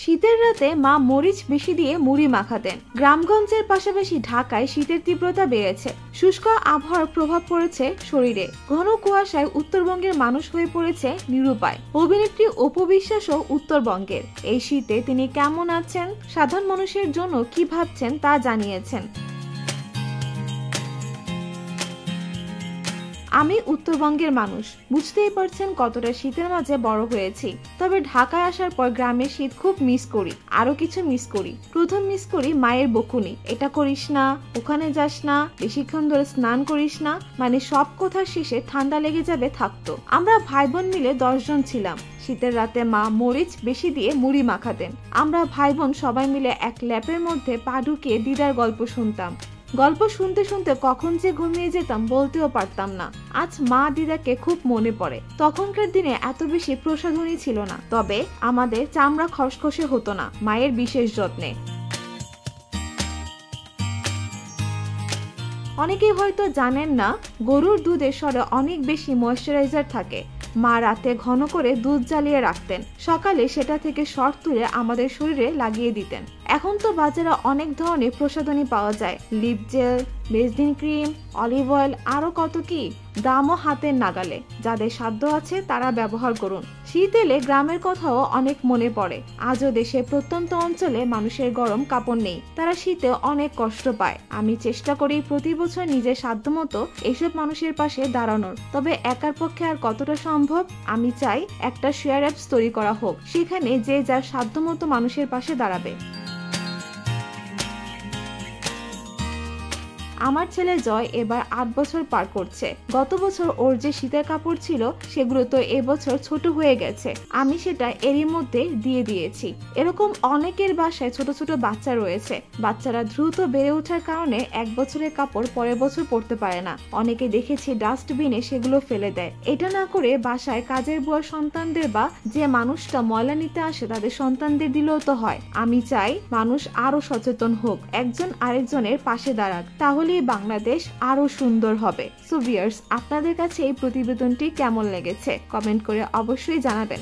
শীতের রাতে মা মরিচ বেশি দিয়ে মুড়ি মাখাতেন। গ্রামগঞ্জের পাশাপাশি ঢাকায় শীতের তীব্রতা বেড়েছে। শুষ্ক আবহাওয়ার প্রভাব পড়েছে শরীরে। ঘন কুয়াশায় উত্তরবঙ্গের মানুষ হয়ে পড়েছে নিরুপায়। অভিনেত্রী অপু বিশ্বাসও উত্তরবঙ্গের। এই শীতে তিনি কেমন আছেন, সাধারণ মানুষের জন্য কি ভাবছেন তা জানিয়েছেন। আমি উত্তরবঙ্গের মানুষ, বুঝতেই পারছেন কতটা শীতের মাঝে বড় হয়েছি। তবে ঢাকায় আসার পর গ্রামের শীত খুব মিস করি। আরো কিছু মিস করি। প্রথম মিস করি মায়ের বকুনি, এটা করিস না, ওখানে যাস না, বেশিক্ষণ ধরে স্নান করিস না, মানে সব কথার শেষে ঠান্ডা লেগে যাবে থাকতো। আমরা ভাই বোন মিলে 10 জন ছিলাম। শীতের রাতে মা মরিচ বেশি দিয়ে মুড়ি মাখাতেন। আমরা ভাই বোন সবাই মিলে এক ল্যাপের মধ্যে পা ঢুকিয়ে দিদার গল্প শুনতাম। গল্প শুনতে শুনতে কখন যে ঘুমিয়ে যেতাম বলতেও পারতাম না। আজ মা দিদাকে খুব মনে পড়ে। তখনকার দিনে এত বেশি প্রসাধনী ছিল না, তবে আমাদের চামড়া খসখসে হতো না মায়ের বিশেষ যত্নে। অনেকেই হয়তো জানেন না, গরুর দুধের স্বরে অনেক বেশি ময়েশ্চারাইজার থাকে। মা রাতে ঘন করে দুধ জ্বালিয়ে রাখতেন, সকালে সেটা থেকে সর তুলে আমাদের শরীরে লাগিয়ে দিতেন। এখন তো বাজারে অনেক ধরনের প্রসাধনী পাওয়া যায়, লিপ জেল, বেসদিন ক্রিম, অলিভ অয়েল, আরো কত কি। দামও হাতের নাগালে। যাদের সাধ্য আছে তারা ব্যবহার করুন। শীত এলে গ্রামের কথাও অনেক মনে পড়ে। আজও দেশের প্রত্যন্ত অঞ্চলে মানুষের গরম কাপড় নেই, তারা শীতে অনেক কষ্ট পায়। আমি চেষ্টা করি প্রতি বছর নিজের সাধ্যমতো এইসব মানুষের পাশে দাঁড়ানোর। তবে একার পক্ষে আর কতটা সম্ভব? আমি চাই একটা শেয়ার অ্যাপস তৈরি করা হোক, সেখানে যে যার সাধ্যমতো মানুষের পাশে দাঁড়াবে। আমার ছেলে জয় এবার 8 বছর পার করছে। গত বছর ওর যে শীতের কাপড় ছিল সেগুলো তো এবছর ছোট হয়ে গেছে। আমি সেটা এরই মধ্যে দিয়ে দিয়েছি। এরকম অনেকের বাসায় ছোট ছোট বাচ্চা রয়েছে। বাচ্চারা দ্রুত বেড়ে ওঠার কারণে 1 বছরের কাপড় পরের বছর পরতে পারে না। অনেকে দেখেছি ডাস্টবিনে সেগুলো ফেলে দেয়। এটা না করে বাসায় কাজের বুয়ার সন্তানদের বা যে মানুষটা ময়লা নিতে আসে তাদের সন্তানদের দিলেও তো হয়। আমি চাই মানুষ আরো সচেতন হোক, একজন আরেকজনের পাশে দাঁড়াক, তাহলে বাংলাদেশ আরো সুন্দর হবে। সো ভিউয়ার্স, আপনাদের কাছে এই প্রতিবেদনটি কেমন লেগেছে কমেন্ট করে অবশ্যই জানাবেন।